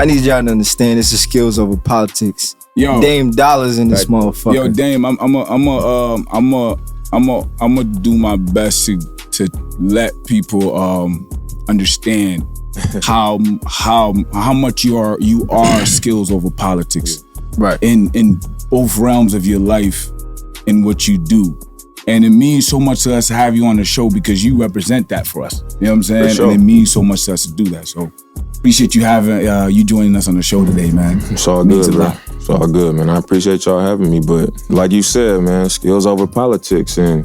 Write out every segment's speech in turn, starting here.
I need y'all to understand this is skills over politics. Yo, Dame D.O.L.La's in this motherfucker. Yo, Dame, I'm gonna do my best to let people understand how much you are skills over politics. Right. In both realms of your life and what you do. And it means so much to us to have you on the show because you represent that for us. You know what I'm saying? For sure. And it means so much to us to do that. So appreciate you having you joining us on the show today, man. It's all good, bro. It's all good, man. I appreciate y'all having me. But like you said, man, skills over politics. And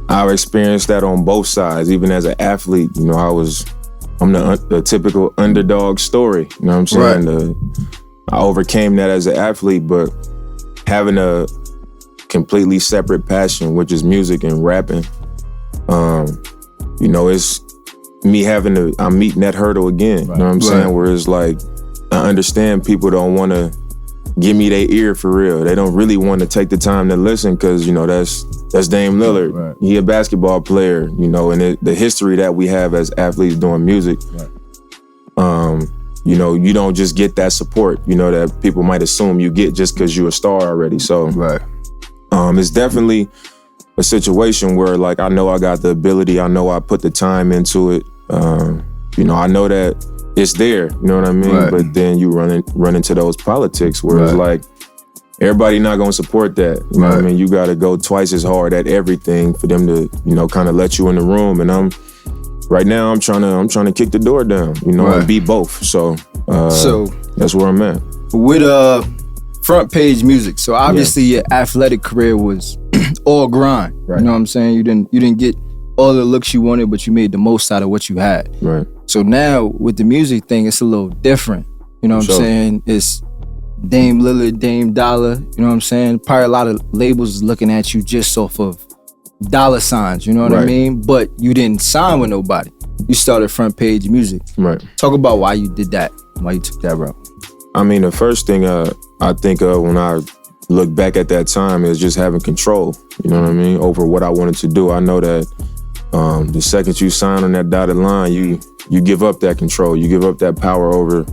I've experienced that on both sides. Even as an athlete, you know, I'm the typical underdog story. You know what I'm saying? Right. I overcame that as an athlete, but having a completely separate passion, which is music and rapping, you know, it's me I'm meeting that hurdle again. Right. You know what I'm saying? Where it's like, I understand people don't want to give me their ear for real. They don't really want to take the time to listen because, you know, that's Dame Lillard. Right. He a basketball player, you know, and the history that we have as athletes doing music. Right. You know, you don't just get that support, you know, that people might assume you get just because you're a star already. So it's definitely a situation where, like, I know I got the ability, I know I put the time into it. You know, I know that it's there, you know what I mean? Right. But then you run into those politics where it's like, everybody not gonna support that. You know what I mean? You gotta go twice as hard at everything for them to, you know, kind of let you in the room. And right now I'm trying to kick the door down, you know, and be both. So that's where I'm at. With front page music. So obviously your athletic career was all grind. Right. You know what I'm saying? You didn't get all the looks you wanted, but you made the most out of what you had. Right. So now with the music thing, it's a little different. You know what I'm saying? It's Dame Lillard, Dame D.O.L.L.A. You know what I'm saying? Probably a lot of labels is looking at you just off of dollar signs, you know what I mean? But you didn't sign with nobody. You started front page music. Right. Talk about why you did that, why you took that route. I mean, the first thing I think of when I look back at that time is just having control, you know what I mean, over what I wanted to do. I know that the second you sign on that dotted line, you give up that control. You give up that power over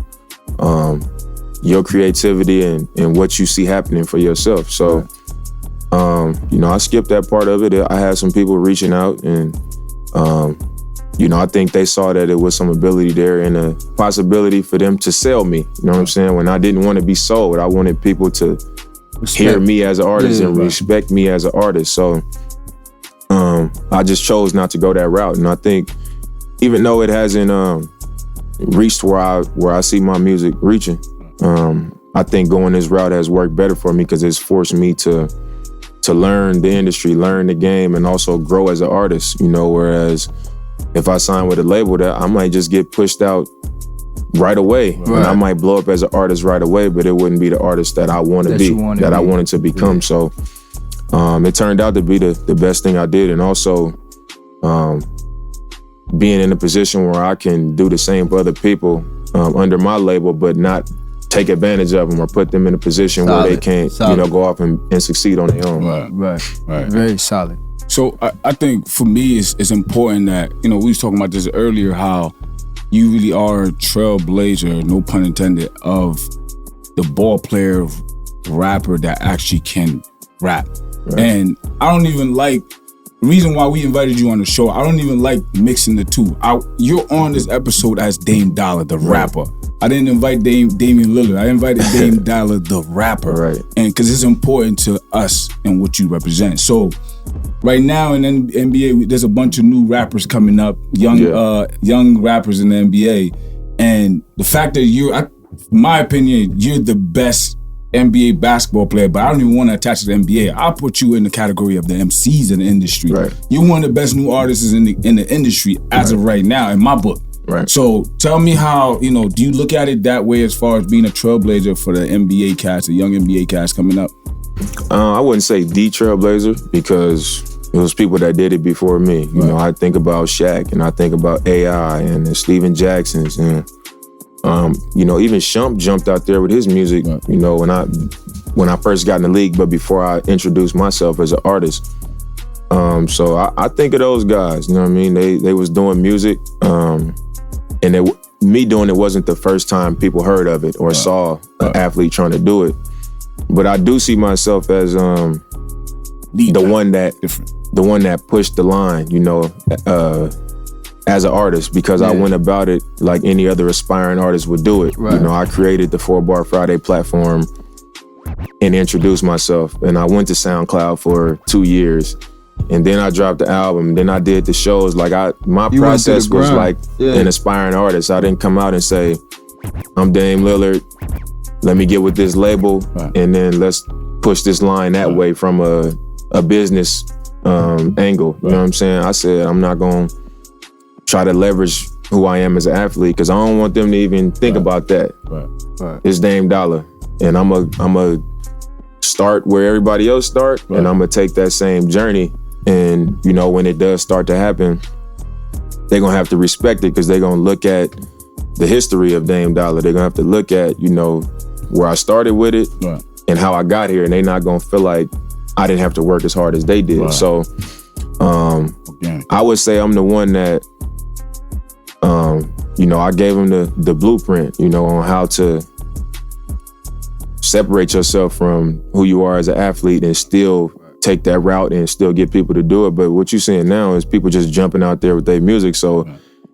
your creativity and what you see happening for yourself. So, you know, I skipped that part of it. I had some people reaching out and, you know, I think they saw that it was some ability there and a possibility for them to sell me. You know what I'm saying? When I didn't want to be sold, I wanted people to hear me as an artist and respect me as an artist. So I just chose not to go that route. And I think even though it hasn't reached where I see my music reaching, I think going this route has worked better for me because it's forced me to learn the industry, learn the game, and also grow as an artist, you know, whereas if I sign with a label, that I might just get pushed out right away. Right. And I might blow up as an artist right away, but it wouldn't be the artist that I want to be, that I wanted to become. Yeah. So it turned out to be the best thing I did. And also being in a position where I can do the same for other people under my label, but not take advantage of them or put them in a position where they can't, you know, go off and succeed on their own. Right. Very solid. So I think for me, it's important that, you know, we was talking about this earlier, how you really are a trailblazer, no pun intended, of the ball player rapper that actually can rap. Right. And I don't even like, the reason why we invited you on the show, I don't even like mixing the two. You're on this episode as Dame D.O.L.L.A, the rapper. I didn't invite Damian Lillard. I invited Dame D.O.L.L.A, the rapper. Right. And because it's important to us and what you represent. So right now in the NBA, there's a bunch of new rappers coming up, young rappers in the NBA. And the fact that in my opinion, you're the best NBA basketball player, but I don't even want to attach to the NBA. I'll put you in the category of the MCs in the industry. Right. You're one of the best new artists in the industry as of right now, in my book. Right. So tell me how, you know, do you look at it that way as far as being a trailblazer for the NBA cast, the young NBA cast coming up? I wouldn't say the trailblazer because it was people that did it before me. You know, I think about Shaq and I think about AI and the Steven Jacksons and you know, even Shump jumped out there with his music, you know, when I first got in the league, but before I introduced myself as an artist. So I think of those guys, you know what I mean? They was doing music, and me doing it wasn't the first time people heard of it or saw an athlete trying to do it. But I do see myself as the one that pushed the line, you know, as an artist, because I went about it like any other aspiring artist would do it. Right. You know, I created the 4 Bar Friday platform and introduced myself. And I went to SoundCloud for 2 years. And then I dropped the album. Then I did the shows. Like my process was like an aspiring artist. I didn't come out and say, I'm Dame Lillard. Let me get with this label, and then let's push this line that way from a business angle. You know what I'm saying? I said I'm not gonna try to leverage who I am as an athlete, because I don't want them to even think about that. It's Dame D.O.L.L.A, and I'm a start where everybody else start, and I'm gonna take that same journey. And you know, when it does start to happen, they're gonna have to respect it, because they're gonna look at the history of Dame D.O.L.L.A. They're gonna have to look at, you know, where I started with it and how I got here, and they're not gonna feel like I didn't have to work as hard as they did. So I would say I'm the one that, you know, I gave them the blueprint, you know, on how to separate yourself from who you are as an athlete and still take that route and still get people to do it. But what you're seeing now is people just jumping out there with their music. So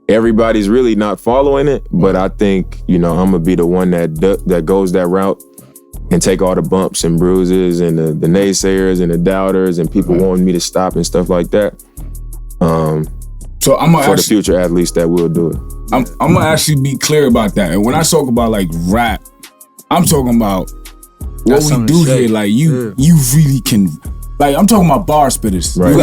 everybody's really not following it, but I think, you know, I'm gonna be the one that goes that route and take all the bumps and bruises and the naysayers and the doubters and people wanting me to stop and stuff like that. So I'm gonna for the future athletes that will do it. I'm gonna actually be clear about that. And when I talk about like rap, I'm talking about what we do here. Like you really can. Like, I'm talking about bar spitters. Right.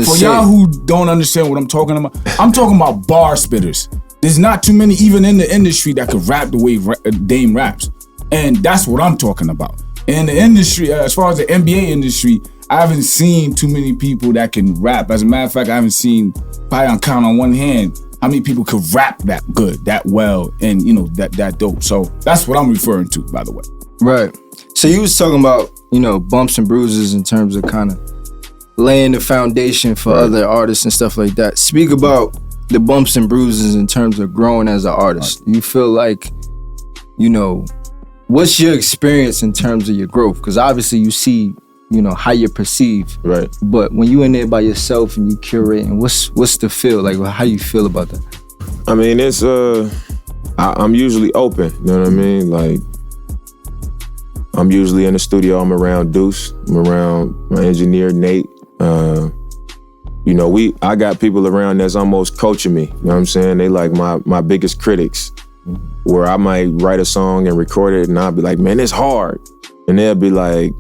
For y'all who don't understand what I'm talking about, I'm talking about bar spitters. There's not too many even in the industry that could rap the way Dame raps. And that's what I'm talking about. In the industry, as far as the NBA industry, I haven't seen too many people that can rap. As a matter of fact, I haven't seen, probably on count on one hand, how many people could rap that good, that well, and you know, that dope. So that's what I'm referring to, by the way. Right. So you was talking about, you know, bumps and bruises in terms of kind of laying the foundation for other artists and stuff like that. Speak about the bumps and bruises in terms of growing as an artist. You feel like, you know, what's your experience in terms of your growth? Because obviously you see, you know, how you're perceived. Right. But when you in there by yourself and you curate, and what's the feel? Like, how you feel about that? I mean, it's I'm usually open, you know what I mean? Like, I'm usually in the studio, I'm around Deuce, I'm around my engineer, Nate. You know, I got people around that's almost coaching me, you know what I'm saying? They like my biggest critics, where I might write a song and record it and I'll be like, man, it's hard. And they'll be like,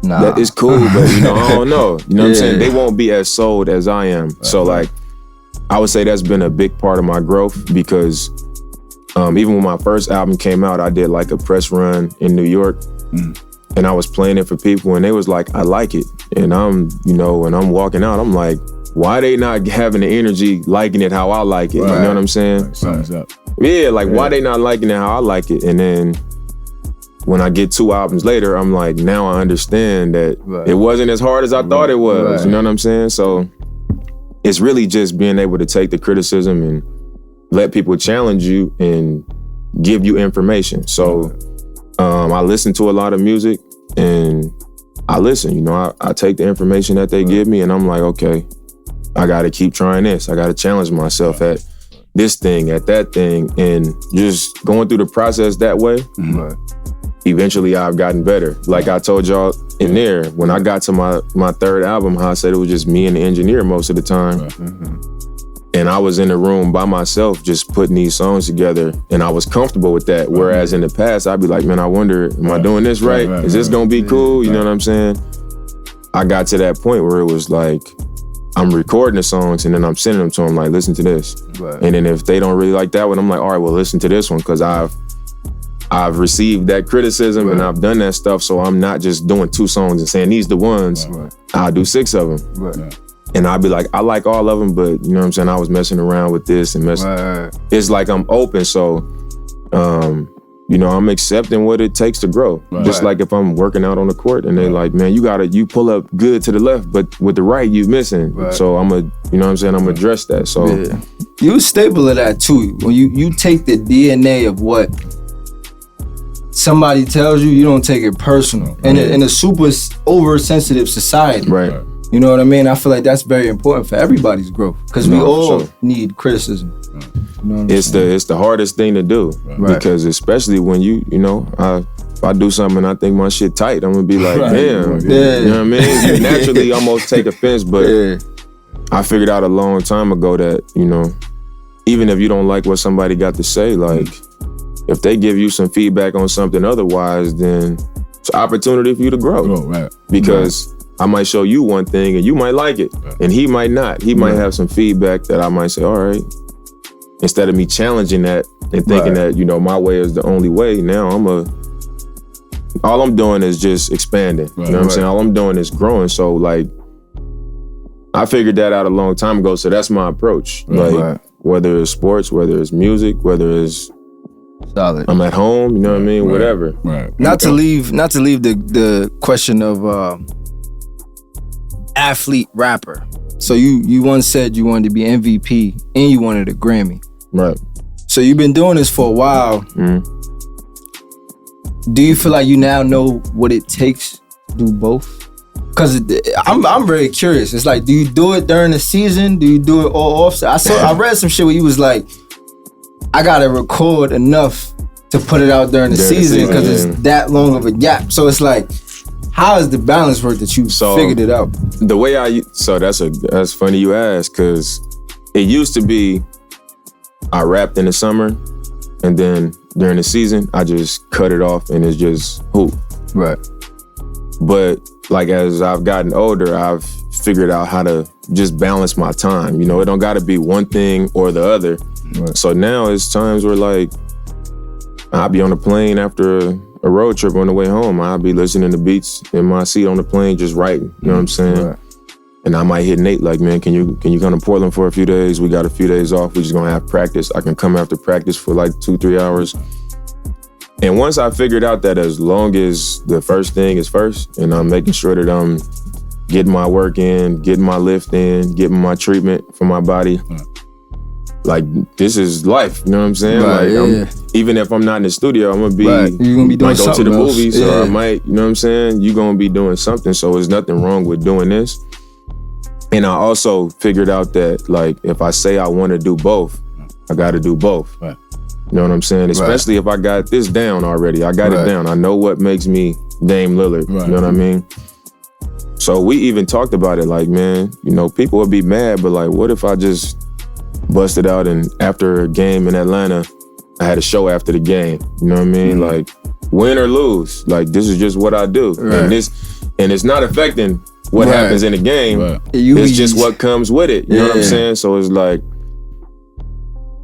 nah, that is cool, but you know, I don't know. You know what I'm saying? They won't be as sold as I am. So like, I would say that's been a big part of my growth, because even when my first album came out, I did like a press run in New York, and I was playing it for people, and they was like, I like it. And I'm, you know, when I'm walking out, I'm like, why they not having the energy liking it how I like it? You know what I'm saying? Yeah, like why they not liking it how I like it? And then when I get 2 albums later, I'm like, now I understand that it wasn't as hard as I thought it was. You know what I'm saying? So it's really just being able to take the criticism and let people challenge you and give you information. So I listen to a lot of music, and I listen, you know, I take the information that they give me, and I'm like, okay, I gotta keep trying this. I gotta challenge myself at this thing, at that thing, and just going through the process that way. Eventually I've gotten better. Like I told y'all in there, when I got to my third album, how I said it was just me and the engineer most of the time. And I was in the room by myself just putting these songs together, and I was comfortable with that. Whereas in the past, I'd be like, man, I wonder, am I doing this right? Is this gonna be cool? You know what I'm saying? I got to that point where it was like, I'm recording the songs and then I'm sending them to them, like, listen to this. And then if they don't really like that one, I'm like, all right, well, listen to this one, because I've received that criticism and I've done that stuff, so I'm not just doing 2 songs and saying these the ones. I'll do 6 of them. And I'll be like, I like all of them, but you know what I'm saying? I was messing around with this and messing. It's like I'm open, so, you you know, I'm accepting what it takes to grow. Right. Just like if I'm working out on the court and they like, man, you pull up good to the left, but with the right, you missing. Right. So you know what I'm saying? I'm gonna address that. So you a staple of that too. When you take the DNA of what somebody tells you, you don't take it personal. And in a super oversensitive society. Right. You know what I mean? I feel like that's very important for everybody's growth because we all need criticism. You know it's the hardest thing to do because especially when you know, if I do something and I think my shit tight, I'm gonna be like, damn, you know what I mean? You naturally almost take offense, but I figured out a long time ago that, you know, even if you don't like what somebody got to say, like if they give you some feedback on something otherwise, then it's an opportunity for you to grow. Because I might show you one thing and you might like it, and he might not. He might have some feedback that I might say, all right. Instead of me challenging that and thinking that, you know, my way is the only way, now all I'm doing is just expanding. You know what I'm saying? All I'm doing is growing. So like, I figured that out a long time ago. So that's my approach. Like whether it's sports, whether it's music, whether it's solid, I'm at home, you know what I mean? Whatever. Not to leave the question of athlete rapper. So you once said you wanted to be MVP and you wanted a Grammy. Right. So you've been doing this for a while. Do you feel like you now know what it takes to do both? Because I'm very curious. It's like, do you do it during the season? Do you do it all off? I read some shit where you was like, I gotta record enough to put it out during the season because it's that long of a gap. So it's like, how is the balance work that you figured it out? The way that's funny you ask, because it used to be I rapped in the summer and then during the season I just cut it off and it's just hoop. Right. But like as I've gotten older, I've figured out how to just balance my time. You know, it don't gotta be one thing or the other. Right. So now it's times where like I'll be on the plane after a road trip on the way home. I'll be listening to beats in my seat on the plane, just writing. You know what I'm saying? Right. And I might hit Nate like, man, can you come to Portland for a few days? We got a few days off. We're just gonna have practice. I can come after practice for like 2-3 hours. And once I figured out that as long as the first thing is first, and I'm making sure that I'm getting my work in, getting my lift in, getting my treatment for my body, like this is life. You know what I'm saying? Like even if I'm not in the studio, I'm gonna be, you're gonna be doing go to the movies, or I might, you know what I'm saying? You're gonna be doing something. So there's nothing wrong with doing this. And I also figured out that like if I say I want to do both, I got to do both. Right. You know what I'm saying? Especially if I got this down already. I got it down. I know what makes me Dame Lillard. You know what I mean? So we even talked about it like, man, you know, people would be mad, but like, what if I just busted out and after a game in Atlanta, I had a show after the game. You know what I mean? Like, win or lose, like this is just what I do. And it's not affecting what happens in the game. It's just what comes with it. You know what I'm saying? So it's like,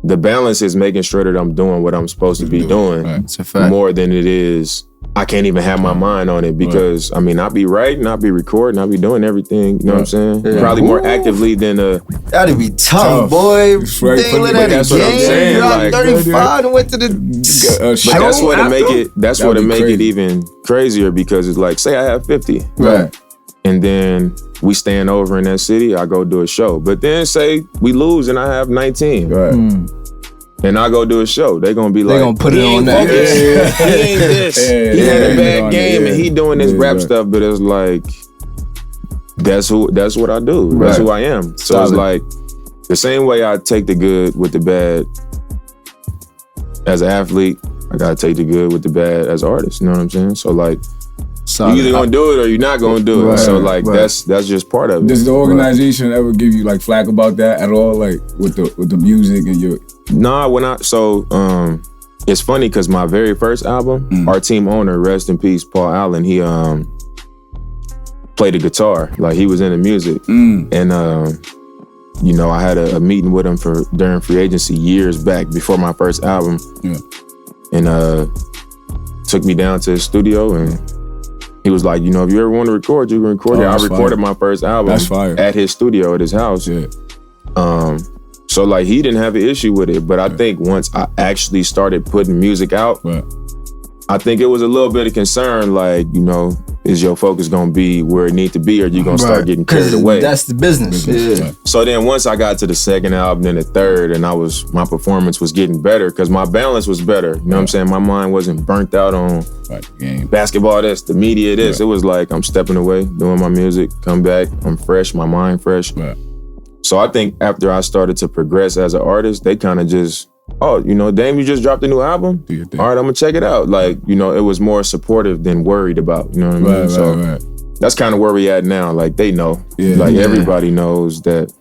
the balance is making sure that I'm doing what I'm supposed to be doing more than it is, I can't even have my mind on it because, I mean, I'll be writing, I'll be recording, I'll be doing everything, you know what I'm saying? Probably more actively than that'd be tough, boy. That's what I'm saying. Like, 35 and went to the show. But that's what it make it even crazier because it's like, say I have 50. And then we stand over in that city, I go do a show. But then say we lose and I have 19. And I go do a show. They gonna be like, they gonna put it on that. He ain't this. He had a bad game and he doing this rap stuff, but it's like, that's what I do. That's who I am. So it's like, the same way I take the good with the bad as an athlete, I gotta take the good with the bad as an artist. You know what I'm saying? So like, you either gonna do it or you're not gonna do it. So like that's just part of it. Does the organization ever give you like flack about that at all? Like with the music and your it's funny because my very first album, our team owner, rest in peace, Paul Allen, he played the guitar. Like he was into music. And you know, I had a meeting with him during free agency years back before my first album. And took me down to his studio and he was like, you know, if you ever want to record, you can record it. I recorded my first album at his studio at his house. So like he didn't have an issue with it, but I think once I actually started putting music out, I think it was a little bit of concern, like, you know, is your focus gonna be where it need to be, or you gonna start getting carried away? That's the business. Yeah. So then once I got to the second album, then the third, and my performance was getting better because my balance was better. You know what I'm saying? My mind wasn't burnt out on basketball this, the media this. It was like I'm stepping away, doing my music, come back, I'm fresh, my mind fresh. So I think after I started to progress as an artist, they kind of just, oh, you know, Dame, you just dropped a new album? All right, I'm gonna check it out. Like, you know, it was more supportive than worried about, you know what I mean? So that's kind of where we at now. Like, they know. Everybody knows that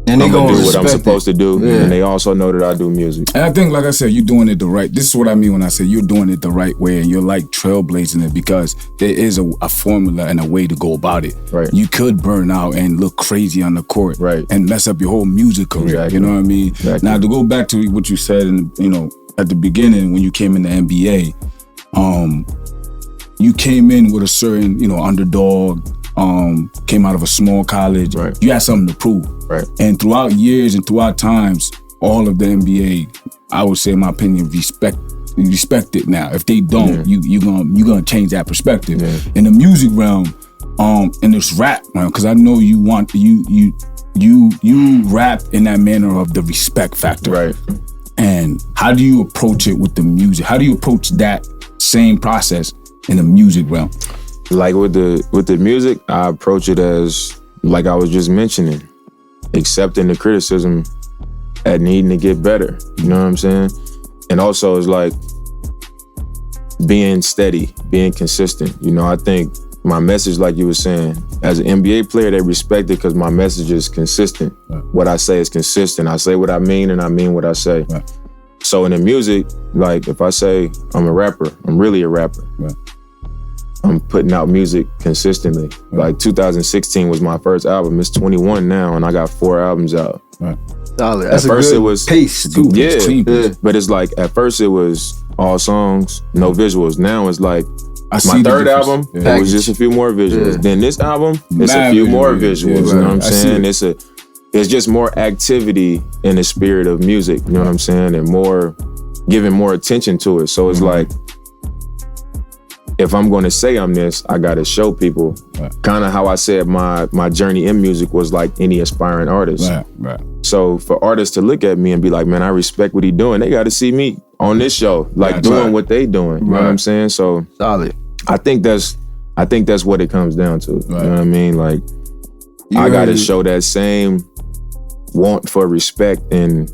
and I'm gonna do what I'm supposed to do. And they also know that I do music. And I think, like I said, you're doing it the right. This is what I mean when I say you're doing it the right way, and you're like trailblazing it, because there is a formula and a way to go about it. Right. You could burn out and look crazy on the court, and mess up your whole music career. You know what I mean? Now, to go back to what you said, and you know, at the beginning when you came in the NBA, you came in with a certain, you know, underdog. Came out of a small college. You had something to prove. And throughout years and throughout times, all of the NBA, I would say, in my opinion, respect it now. If they don't, you gonna change that perspective. In the music realm, in this rap realm, because I know you rap in that manner of the respect factor. And how do you approach it with the music? How do you approach that same process in the music realm? Like with the music, I approach it as, like I was just mentioning, accepting the criticism and needing to get better. You know what I'm saying? And also it's like being steady, being consistent. You know, I think my message, like you were saying, as an NBA player, they respect it because my message is consistent. What I say is consistent. I say what I mean and I mean what I say. So in the music, like if I say I'm a rapper, I'm really a rapper. I'm putting out music consistently. Like 2016 was my first album. It's 21 now, and I got 4 albums out. Solid. That's at first, it was pace too. But it's like at first it was all songs, no visuals. Now it's like my third album, it was just a few more visuals. Then this album, it's a few more visuals. You know what I'm saying? It's just more activity in the spirit of music. You know what I'm saying? And more giving more attention to it. So it's like, if I'm going to say I'm this, I got to show people. Kind of how I said my journey in music was like any aspiring artist. So for artists to look at me and be like, man, I respect what he doing, they got to see me on this show, like doing what they doing. You know what I'm saying? So solid. I think that's what it comes down to. You know what I mean? Like, I got to show that same want for respect and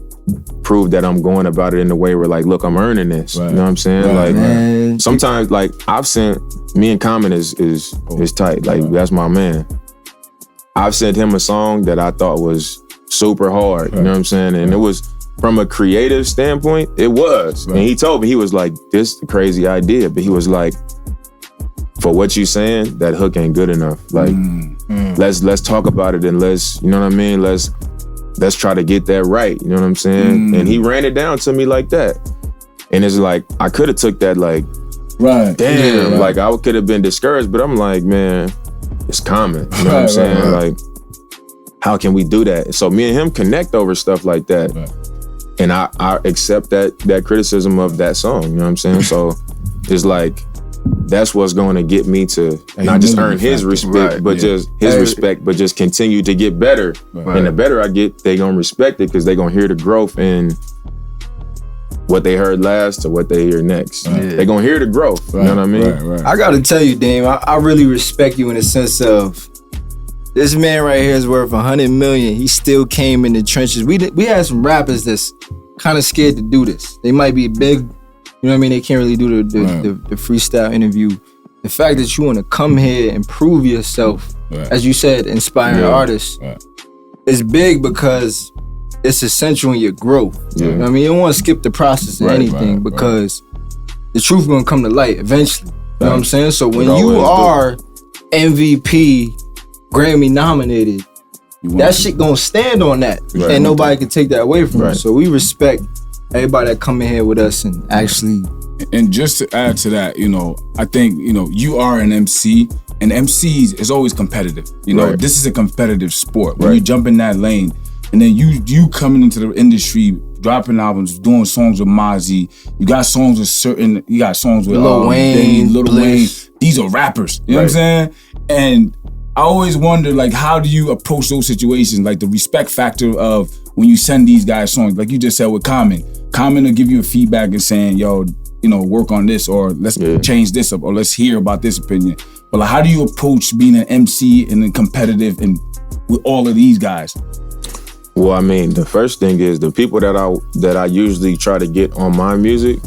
prove that I'm going about it in a way where, like, look, I'm earning this. You know what I'm saying? Like, sometimes, like, I've sent, me and Common is tight. Like, that's my man. I've sent him a song that I thought was super hard. You know what I'm saying? And it was, from a creative standpoint, it was. And he told me, he was like, this is a crazy idea. But he was like, for what you saying, that hook ain't good enough. Like, let's talk about it and let's, you know what I mean? Let's try to get that right. You know what I'm saying? And he ran it down to me like that. And it's like, I could have took that like, damn, like I could have been discouraged, but I'm like, man, it's common. You know what I'm saying? Like, how can we do that? So me and him connect over stuff like that. And I accept that criticism of that song. You know what I'm saying? So it's like, that's what's going to get me to not just earn his respect, but just his respect, but just continue to get better. And the better I get, they going to respect it because they going to hear the growth in what they heard last to what they hear next. They going to hear the growth. You know what I mean? I got to tell you, Dame, I really respect you in the sense of, this man right here is worth $100 million. He still came in the trenches. We had some rappers that's kind of scared to do this. They might be big, you know what I mean? They can't really do the freestyle interview. The fact that you want to come here and prove yourself, as you said, inspiring artists, is big because it's essential in your growth. You know what I mean? You don't want to skip the process of anything because the truth gonna come to light eventually. You know what I'm saying? So when you are MVP, Grammy nominated, that shit gonna stand on that. And nobody can take that away from you. So we respect everybody that come in here with us and actually. And just to add to that, you know, I think, you know, you are an MC, and MCs is always competitive. You know, this is a competitive sport. When you jump in that lane, and then you coming into the industry dropping albums, doing songs with Mozzie. You got songs with Lil Wayne, Lil Wayne. These are rappers. You know what I'm saying? And I always wonder, like, how do you approach those situations? Like the respect factor of when you send these guys songs, like you just said with Common. Common will give you a feedback and saying, yo, you know, work on this, or let's change this up, or let's hear about this opinion. But like, how do you approach being an MC and then competitive and with all of these guys? Well, I mean, the first thing is the people that I usually try to get on my music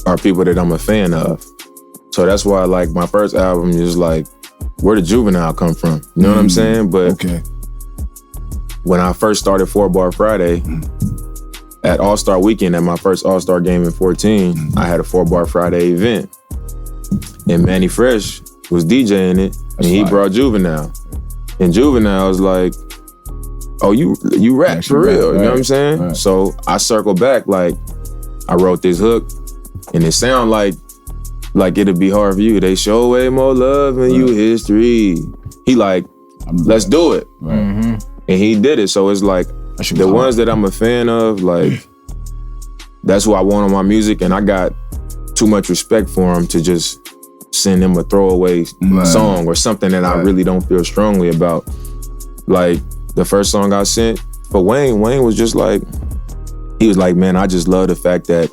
are people that I'm a fan of. So that's why, like, my first album is like, where did Juvenile come from? You know what I'm saying? But when I first started 4 Bar Friday, at All-Star Weekend, at my first All-Star game in 14, I had a 4 Bar Friday event. And Manny Fresh was DJing it, and he brought Juvenile. And Juvenile was like, oh, you rap for real, you know what I'm saying? Right. So I circled back, like, I wrote this hook, and it sound like it'd be hard for you. They show way more love than you history. He like, let's do it. Right. And he did it. So it's like, the ones that I'm a fan of, like, that's who I want on my music, and I got too much respect for him to just send him a throwaway song or something that I really don't feel strongly about. Like, the first song I sent for Wayne was just like, he was like, man, I just love the fact that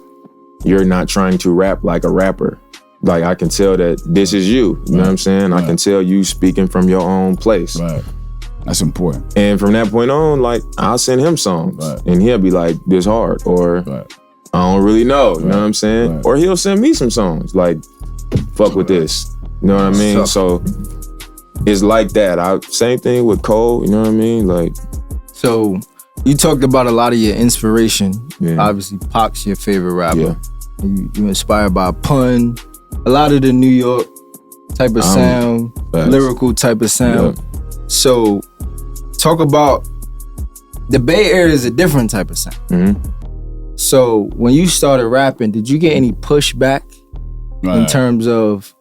you're not trying to rap like a rapper. Like, I can tell that this is you. You know what I'm saying? I can tell you speaking from your own place. Right. That's important. And from that point on, like, I'll send him songs. And he'll be like, this hard. Or, I don't really know. You know what I'm saying? Or he'll send me some songs. Like, fuck with this. You know what I mean? So, it's like that. Same thing with Cole. You know what I mean? Like. So, you talked about a lot of your inspiration. Obviously, Pac's your favorite rapper. You inspired by Pun. A lot of the New York type of sound, lyrical type of sound. So, talk about the Bay Area is a different type of sound. So, when you started rapping, did you get any pushback in terms of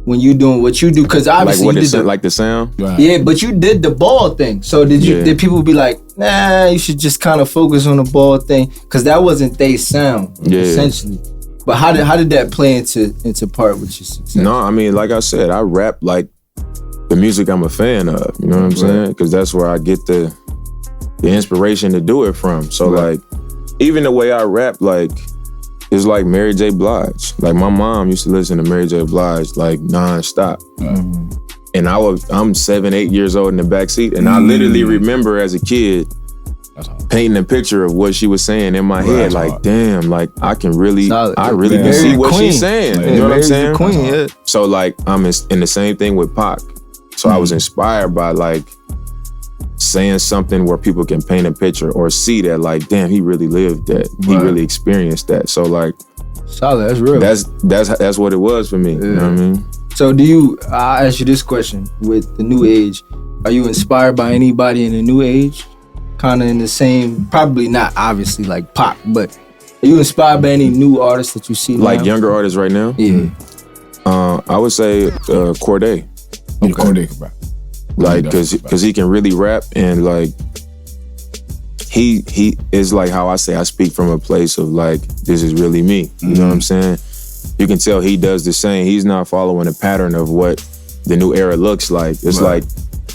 when you doing what you do? Because obviously, like, like the sound. Yeah, but you did the ball thing. So did people be like, nah, you should just kind of focus on the ball thing? Because that wasn't their sound essentially. But how did that play into part with your success? No, I mean, like I said, I rap like the music I'm a fan of. You know what I'm saying? Because that's where I get the inspiration to do it from. So like, even the way I rap, like, it's like Mary J. Blige. Like, my mom used to listen to Mary J. Blige like nonstop. And I'm 7, 8 years old in the backseat, and I literally remember as a kid painting a picture of what she was saying in my head. Like, damn, like, I really can see what she's saying. You know what I'm saying? Queen, So like, I'm in the same thing with Pac. So I was inspired by, like, saying something where people can paint a picture or see that, like, damn, he really lived that. He really experienced that. So like, solid, that's real. That's what it was for me. You know what I mean? So I ask you this question, with the new age, are you inspired by anybody in the new age? Kind of in the same, probably not obviously like Pac, but are you inspired by any new artists that you see now? Like younger artists right now? Yeah. I would say Corday. Okay. Corday, bro. Like, cause he can really rap, and like, he is like how I say, I speak from a place of like, this is really me. You know what I'm saying? You can tell he does the same. He's not following a pattern of what the new era looks like. It's like,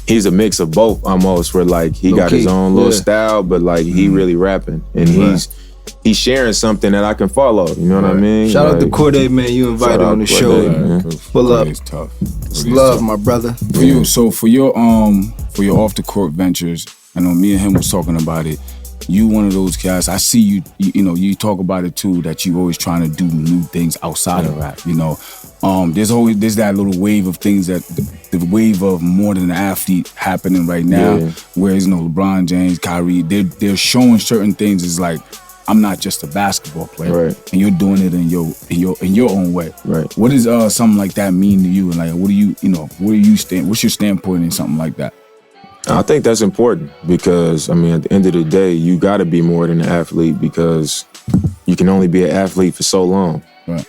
he's a mix of both almost, where like, he got his own little style, but like, he really rapping, and he's sharing something that I can follow. You know what I mean? Shout out to Corday, man. You invited on the show. Pull up. It's tough. It's love, my brother. For you, so for your off the court ventures, I know me and him was talking about it. You one of those guys. I see you. You know, you talk about it too. That you always trying to do new things outside of rap. You know, there's that little wave of things, that the wave of more than an athlete happening right now. Whereas, you know, LeBron James, Kyrie, they're showing certain things. It's like, I'm not just a basketball player, and you're doing it in your own way. Right. What does something like that mean to you? And like, where do you stand? What's your standpoint in something like that? I think that's important, because I mean, at the end of the day, you got to be more than an athlete, because you can only be an athlete for so long. Right.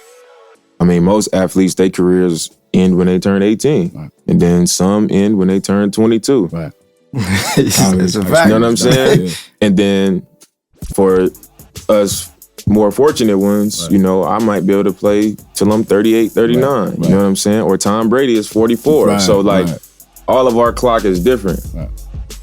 I mean, most athletes, their careers end when they turn 18, and then some end when they turn 22. Right. It's a fact. You know what I'm saying? And then for us more fortunate ones, you know, I might be able to play till I'm 38, 39. Right. You know what I'm saying? Or Tom Brady is 44. Right. So like all of our clock is different. Right.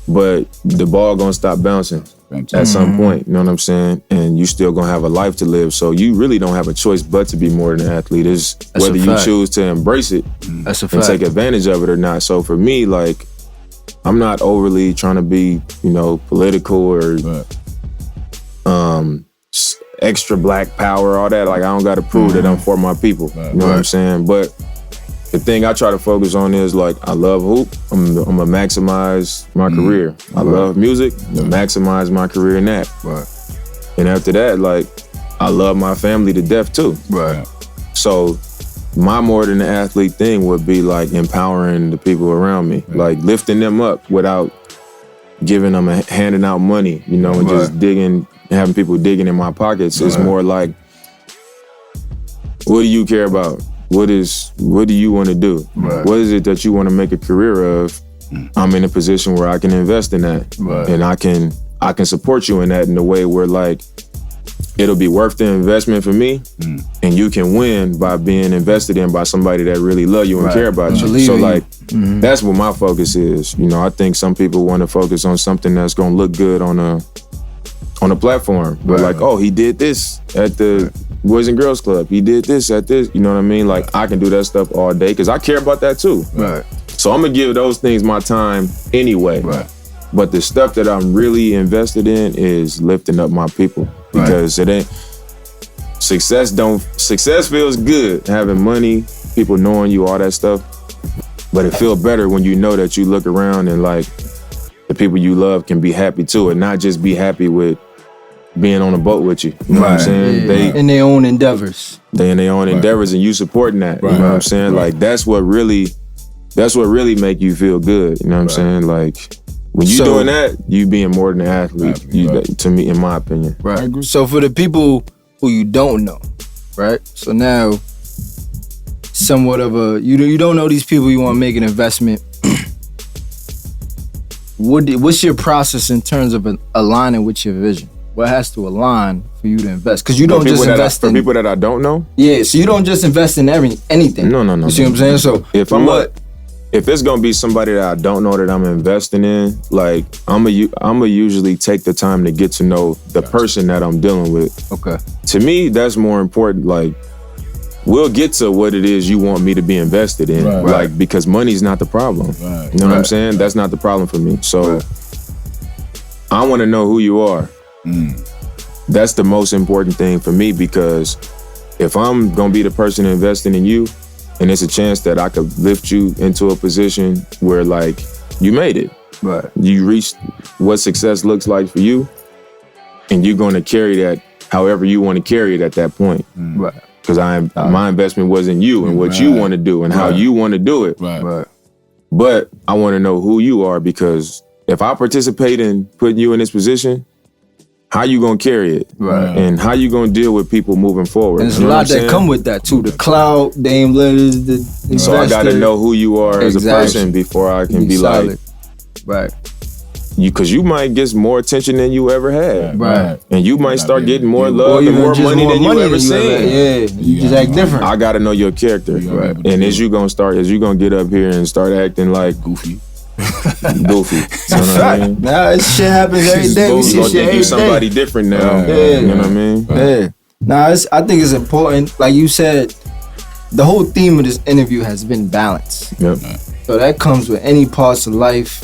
But the ball gonna stop bouncing at some point, you know what I'm saying? And you still gonna have a life to live. So you really don't have a choice but to be more than an athlete. It's whether you choose to embrace it and take advantage of it or not. So for me, like, I'm not overly trying to be, you know, political or extra black power, all that. Like, I don't gotta prove that I'm for my people. You know what I'm saying? But the thing I try to focus on is, like, I love hoop. I'm gonna maximize my career. I love music. I'm gonna maximize my career in that. And after that, like, I love my family to death too. So my more than an athlete thing would be like empowering the people around me, like lifting them up without giving them handing out money, you know, and just having people digging in my pockets. It's more like, what do you care about? What do you want to do? What is it that you want to make a career of? I'm in a position where I can invest in that, and I can support you in that in a way where, like, it'll be worth the investment for me, and you can win by being invested in by somebody that really love you and care about you. So, like, that's what my focus is. You know, I think some people want to focus on something that's gonna look good on a platform. But like, oh, he did this at the Boys and Girls Club. He did this at this. You know what I mean? Like, I can do that stuff all day because I care about that too. So I'm gonna give those things my time anyway. But the stuff that I'm really invested in is lifting up my people, because it ain't success feels good, having money, people knowing you, all that stuff. But it feels better when you know that you look around and, like, the people you love can be happy too, and not just be happy with being on a boat with you. You know what I'm saying? They in their own endeavors. They in their own endeavors, and you supporting that. You know what I'm saying? Like, that's what really make you feel good. You know what I'm saying? Like, when you doing that, you being more than an athlete, to me, in my opinion. So for the people who you don't know, right? So now, somewhat of a, you don't know these people, you want to make an investment. What's your process in terms of aligning with your vision? What has to align for you to invest? Because you don't just invest in... For people that I don't know? Yeah, so you don't just invest in anything. No. You see what I'm saying? So if it's gonna be somebody that I don't know that I'm investing in, like, I'm gonna usually take the time to get to know the person that I'm dealing with. To me, that's more important. Like, we'll get to what it is you want me to be invested in, like, because money's not the problem. You know what I'm saying? That's not the problem for me. So I want to know who you are. That's the most important thing for me, because if I'm gonna be the person investing in you, and it's a chance that I could lift you into a position where, like, you made it. You reached what success looks like for you, and you're gonna carry that however you want to carry it at that point. Because my investment was in you and what you want to do and how you want to do it. But I want to know who you are, because if I participate in putting you in this position, how you gonna carry it, and how you gonna deal with people moving forward? And there's a lot that come with that too. The cloud, Dame D.O.L.L.A, the investor. So I gotta know who you are as a person before I can be solid. Like, because you might get more attention than you ever had, and you might start getting more love and more money than you ever seen. You just act different. I gotta know your character, and as you gonna get up here and start acting like goofy. You know what I mean? Nah, this shit happens every day. We see shit every day. You somebody different now. You know what I mean? Nah, I think it's important. Like you said, the whole theme of this interview has been balance. So that comes with any parts of life,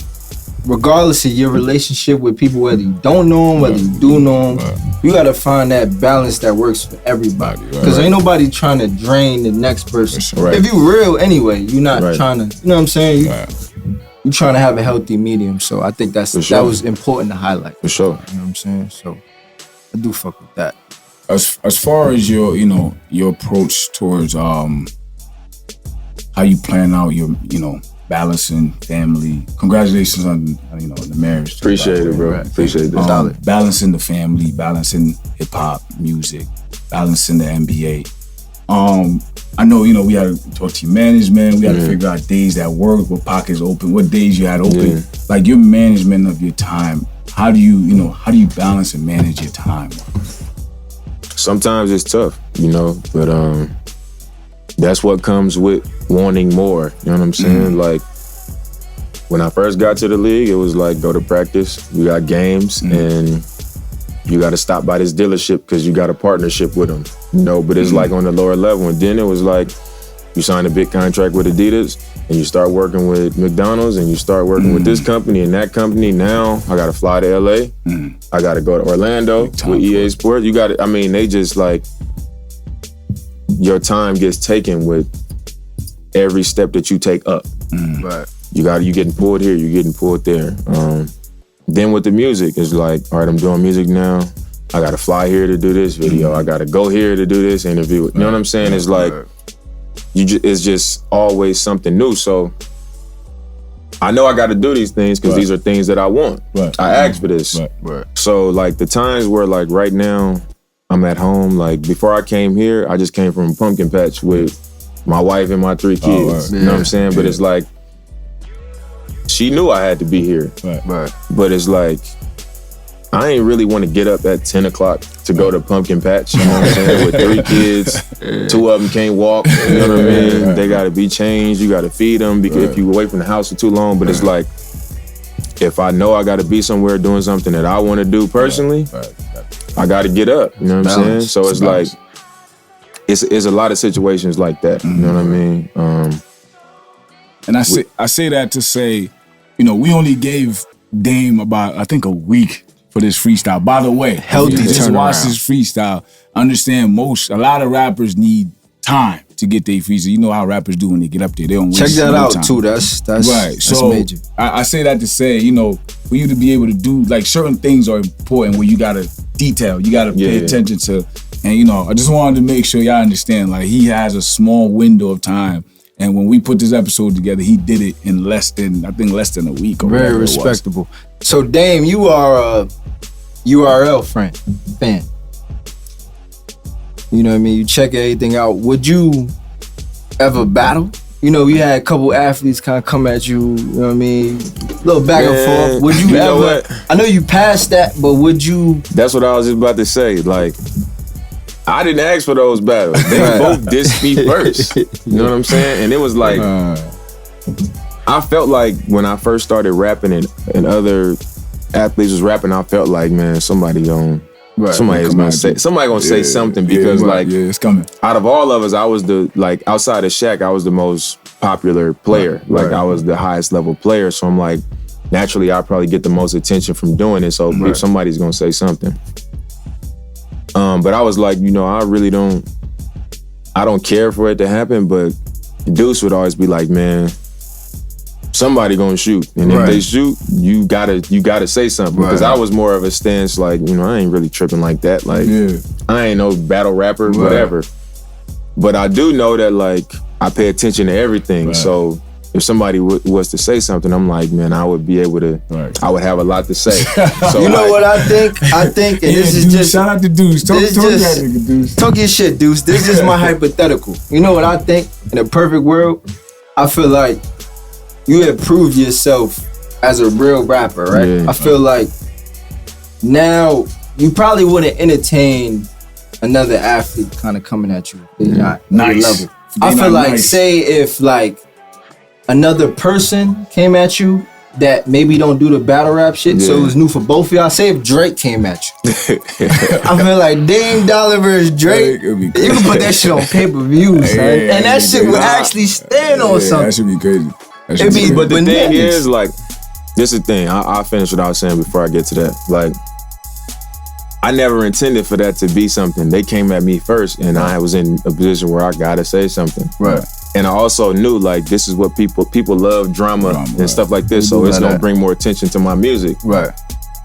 regardless of your relationship with people, whether you don't know them, whether you do know them. You gotta find that balance that works for everybody. Because ain't nobody trying to drain the next person. If you real anyway, you're not trying to, you know what I'm saying? You're trying to have a healthy medium. So I think that was important to highlight. For sure. You know what I'm saying? So I do fuck with that. As far as your approach towards how you plan out your, balancing family. Congratulations on the marriage. Appreciate it, bro. Appreciate that. Balancing the family, balancing hip hop music, balancing the NBA. I know, we had to talk to your management. We had to figure out days that work, what pockets open, what days you had open. Like, your management of your time. How do you balance and manage your time? sometimes it's tough, you know, but that's what comes with wanting more. You know what I'm saying? Like, when I first got to the league, it was like, go to practice, we got games, and you got to stop by this dealership because you got a partnership with them, you know. But it's like on the lower level, and then it was like you sign a big contract with Adidas, and you start working with McDonald's, and you start working with this company and that company. Now I got to fly to L.A. I got to go to Orlando with EA Sports. You got to, I mean, they just like, your time gets taken with every step that you take up. Right. You getting pulled here, you getting pulled there. Then with the music, it's like, all right, I'm doing music now. I got to fly here to do this video. I got to go here to do this interview. You know what I'm saying? It's like, it's just always something new. So I know I got to do these things because these are things that I want. I asked for this. So like the times where like right now I'm at home, like before I came here, I just came from a pumpkin patch with my wife and my 3 kids. You know what I'm saying? But it's like, she knew I had to be here. But it's like, I ain't really want to get up at 10 o'clock to go to pumpkin patch, you know what I'm saying? With 3 kids, 2 of them can't walk, you know what I mean? They gotta be changed, you gotta feed them because if you away from the house for too long. But it's like, if I know I gotta be somewhere doing something that I wanna do personally, I gotta get up, you know what I'm saying? So it's like, it's a lot of situations like that, you know what I mean? And I say that to say, you know, we only gave Dame about, I think, a week for this freestyle. By the way, healthy just turnaround. watch this freestyle. Understand a lot of rappers need time to get their freestyle. You know how rappers do when they get up there. They don't check waste that no out time. too. That's right. That's so major. I say that to say, you know, for you to be able to do, like, certain things are important where you gotta detail, you gotta pay attention to. And, you know, I just wanted to make sure y'all understand, like, he has a small window of time. And when we put this episode together, he did it in less than a week. Or very respectable. So Dame, you are a URL fan. You know what I mean? You check everything out. Would you ever battle? You know, we had a couple athletes kind of come at you, you know what I mean? A little back and forth. Would you ever? Know what? I know you passed that, but would you? That's what I was just about to say. Like, I didn't ask for those battles. They both dissed me first. You know what I'm saying? And it was like, I felt like when I first started rapping and other athletes was rapping, I felt like, man, somebody gonna say something because it's coming. Out of all of us, I was outside of Shaq, I was the most popular player. I was the highest level player. So I'm like, naturally, I probably get the most attention from doing it. So if somebody's gonna say something. But I was like, you know, I don't care for it to happen, but Deuce would always be like, man, somebody gonna shoot. And if they shoot, you gotta say something. Because I was more of a stance like, you know, I ain't really tripping like that. Like, I ain't no battle rapper, whatever. But I do know that, like, I pay attention to everything. So if somebody was to say something, I'm like, man, I would be able to, I would have a lot to say. So you know what I think? And this is Deuce, just... shout out to Deuce. Talk that nigga, Deuce. Talk your shit, Deuce. This is just my hypothetical. You know what I think? In a perfect world, I feel like you have proved yourself as a real rapper, right? Yeah. I feel like now you probably wouldn't entertain another athlete kind of coming at you. They're not on your level. I feel like, say if like another person came at you that maybe don't do the battle rap shit, so it was new for both of y'all. Say if Drake came at you. I feel like Dame D.O.L.L.A versus Drake, you can put that shit on pay-per-views, man. And that shit would actually stand on something. That should be crazy. But the thing is, like, this is the thing. I'll finish what I was saying before I get to that. Like, I never intended for that to be something. They came at me first, and I was in a position where I gotta say something. Right. And I also knew, like, this is what people love drama and stuff like this, so it's gonna bring more attention to my music. Right.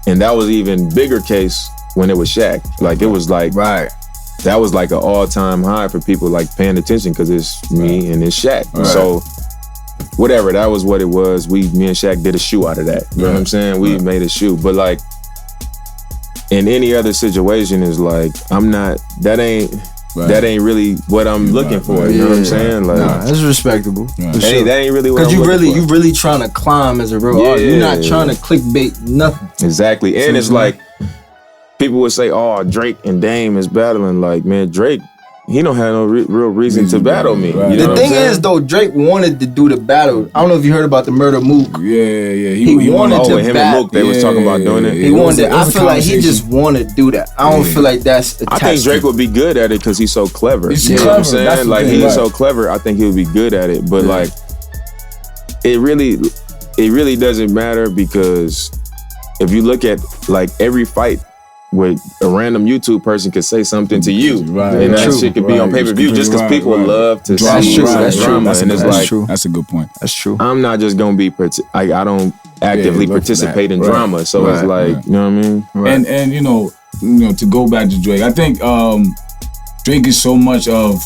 And that was even bigger case when it was Shaq. Like, it was like, that was like an all-time high for people, like, paying attention because it's me and it's Shaq. So, whatever, that was what it was. Me and Shaq did a shoe out of that. You know what I'm saying? We made a shoe. But, like, in any other situation is like, that ain't really what I'm looking for. You know what I'm saying? Like, that's respectable. That ain't really what I'm looking for. You really trying to climb as a real artist. You're not trying to clickbait nothing. Exactly. And it's like, people would say, "Oh, Drake and Dame is battling." Like, man, Drake, he don't have no real reason to battle me. Right. You know the thing is, though, Drake wanted to do the battle. I don't know if you heard about the Murder Mook. Yeah. He wanted to with him battle. and Mook, they was talking about doing it. He wanted. I feel like he just wanted to do that. I don't feel like that's attached. I think Drake would be good at it because he's so clever. He's you know clever. what I'm saying? That's the Like thing, he's so clever. I think he would be good at it. But like, it really doesn't matter because if you look at like every fight. Where a random YouTube person could say something to you, and that shit could be on pay-per-view just because people love to see drama. And it's like, that's a good point. That's true. I'm not just gonna be, I don't actively participate in drama, so it's like, you know what I mean? Right. And you know, to go back to Drake, I think Drake is so much of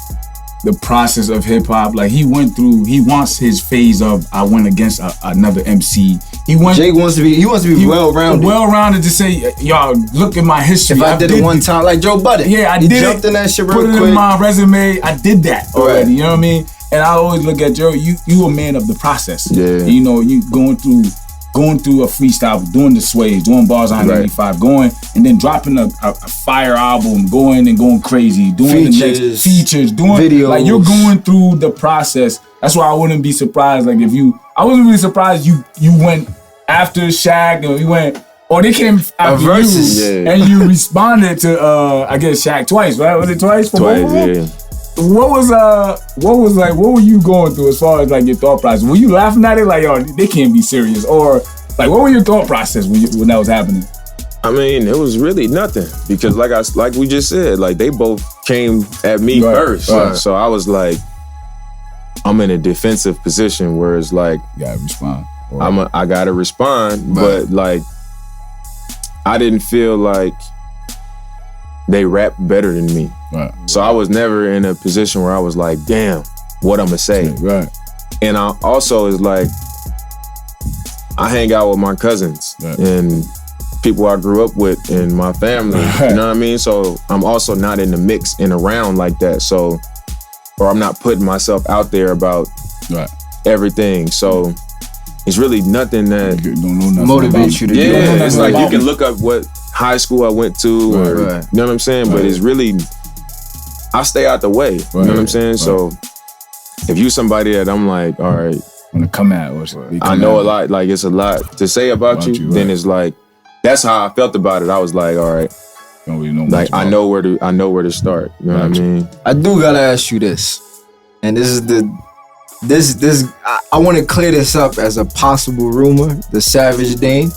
the process of hip hop. Like he wants his phase of I went against another MC. Jake wants to be well-rounded. Well-rounded to say, y'all, look at my history. If I did it one time, like Joe Budden. Yeah, I did it. Jumped in that shit real quick. Put it in my resume. I did that already. Right. You know what I mean? And I always look at Joe. You a man of the process. Yeah. You know, you going through a freestyle, doing the sways, doing bars on 95, going and then dropping a fire album, going crazy, doing the next features, doing videos. Like you're going through the process. That's why I wouldn't be surprised. Like I wasn't really surprised you went after Shaq or you went, or they came after you and you responded to I guess Shaq twice, right? Was it twice? Twice, What were you going through as far as like your thought process? Were you laughing at it like, yo, they can't be serious? Or like, what were your thought process when that was happening? I mean, it was really nothing because like we just said, like they both came at me first. Right. So I was like, I'm in a defensive position where it's like, you gotta respond. I gotta respond, but like, I didn't feel like they rapped better than me. Right. So I was never in a position where I was like, damn, what I'ma say. Right. And I also is like, I hang out with my cousins and people I grew up with in my family. You know what I mean? So I'm also not in the mix and around like that. So, or I'm not putting myself out there about everything. So it's really nothing that motivates you to do it. Yeah, it's like you can look up what high school I went to, or you know what I'm saying? But it's really, I stay out the way. You know what I'm saying? So if you somebody that I'm like, all right, wanna come at, I know a lot, like it's a lot to say about you, then it's like, that's how I felt about it. I was like, all right, don't really know like I know where to start. You know what I mean? I do gotta ask you this, and this is I want to clear this up as a possible rumor. The Savage Dame.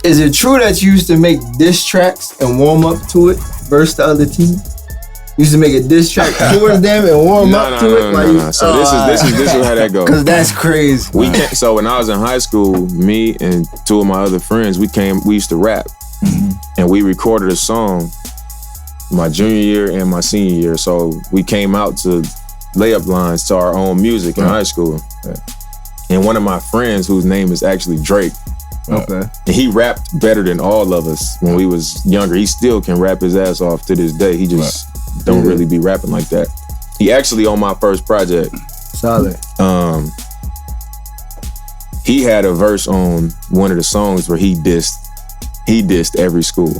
Is it true that you used to make diss tracks and warm up to it versus the other team? You used to make a diss track towards them and warm up to it? No. So this is how that goes. Cause that's crazy. So when I was in high school, me and two of my other friends, we used to rap. And we recorded a song my junior year and my senior year. So we came out to layup lines to our own music in high school. And one of my friends, whose name is actually Drake, and he rapped better than all of us when we was younger. He still can rap his ass off to this day. He just don't really be rapping like that. He actually on my first project. Solid. He had a verse on one of the songs where he dissed every school.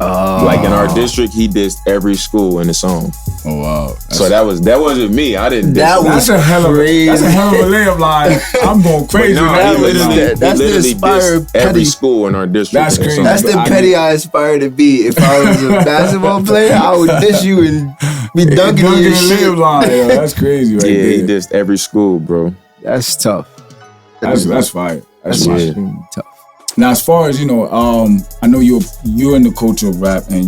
Like in our district, he dissed every school in the song. Oh wow! So that wasn't me. I didn't. That's a hell of a layup line. I'm going crazy. That's the inspired every school in our district. That's crazy. That's the petty I aspire to be. If I was a basketball player, I would diss you and be dunking in your shit. Layup line. Yo, that's crazy, right there. He dissed every school, bro. That's tough. That's fire. That's fire. Tough. Now, as far as I know you're in the culture of rap, and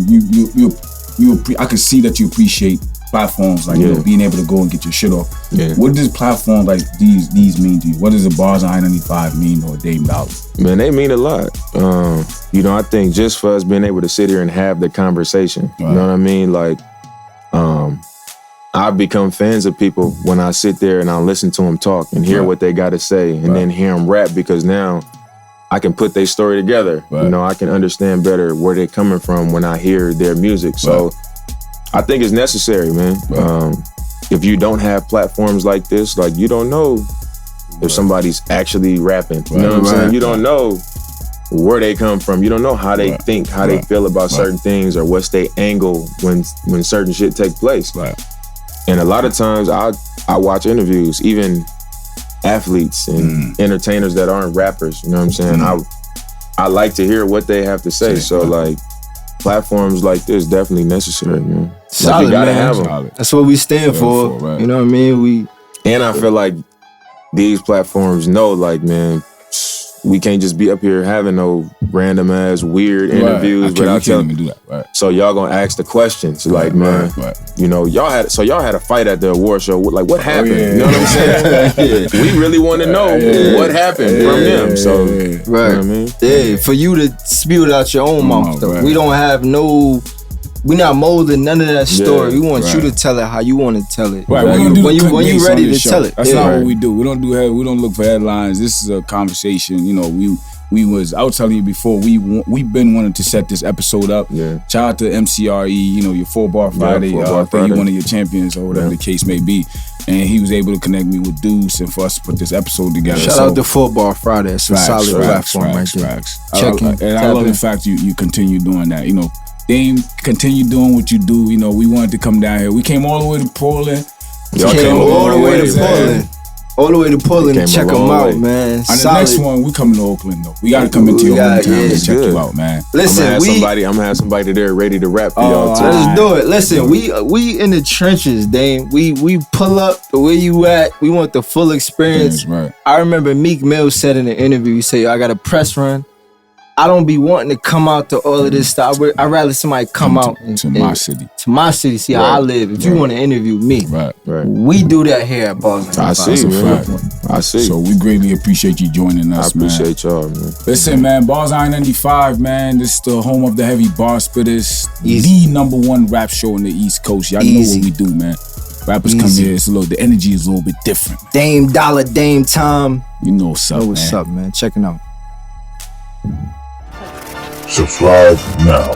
I can see that you appreciate platforms like being able to go and get your shit off. Yeah. What does platforms like these mean to you? What does the bars on I-95 mean, or Dame D.O.L.L.A? Man, they mean a lot. I think just for us being able to sit here and have the conversation, you know what I mean? Like, I've become fans of people when I sit there and I listen to them talk and hear what they got to say, and then hear them rap, because now I can put their story together. I can understand better where they're coming from when I hear their music. So I think it's necessary, man. If you don't have platforms like this, like, you don't know if somebody's actually rapping. You know what I'm saying? You don't know where they come from. You don't know how they think, how they feel about certain things, or what's their angle when certain shit take place. Right. And a lot of times I watch interviews, even athletes and entertainers that aren't rappers. You know what I'm saying? I like to hear what they have to say. So like platforms like this definitely necessary, man. Solid, like you gotta man. have them. Solid. That's what we stand for. Right. You know what I mean? And I feel like these platforms know, like, man, we can't just be up here having no random ass weird interviews without telling me. Do that. Right. So y'all gonna ask the questions, like, man, you know, y'all had a fight at the award show. Like, what happened? You know what I'm saying? We really want to know what happened from them. So, you know what I mean? Yeah, for you to spew it out your own mouth, though. We don't have we're not molding none of that story. We want you to tell it how you want to tell it. Right. When you ready to tell it. That's not what we do. We don't look for headlines. This is a conversation. You know, I was telling you before, we've been wanting to set this episode up. Yeah. Shout out to MCRE, you know, your 4-Bar Friday. I think you're one of your champions or whatever the case may be. And he was able to connect me with Deuce and for us to put this episode together. Shout out to 4-Bar Friday. It's a solid platform right there. And I love the fact you continue doing that. You know, Dame, continue doing what you do. You know, we wanted to come down here. We came all the way to Portland. Y'all came all the way to Portland. All the way to Portland to check them out, man. On the next one, we coming to Oakland, though. We got to come into your hometown and check you out, man. Listen, I'm gonna have somebody there ready to rap for y'all too. Let's do it. Listen, we in the trenches, Dame. We pull up the way you at. We want the full experience. Right. I remember Meek Mill said in an interview, he said, I got a press run. I don't be wanting to come out to all of this stuff. I'd rather somebody come out to my city. To my city, see how I live. If you want to interview me, we do that here at Boston. I see, man. I see. So we greatly appreciate you joining us, man. I appreciate y'all, man. Listen, man, Bars Iron 95, man. This is the home of the heavy bar spitters. The #1 rap show on the East Coast. Y'all know what we do, man. Rappers come here, the energy is a little bit different, man. Dame D.O.L.L.A, Dame Tom. You know what's up, What's up, man? Checking out. Subscribe now.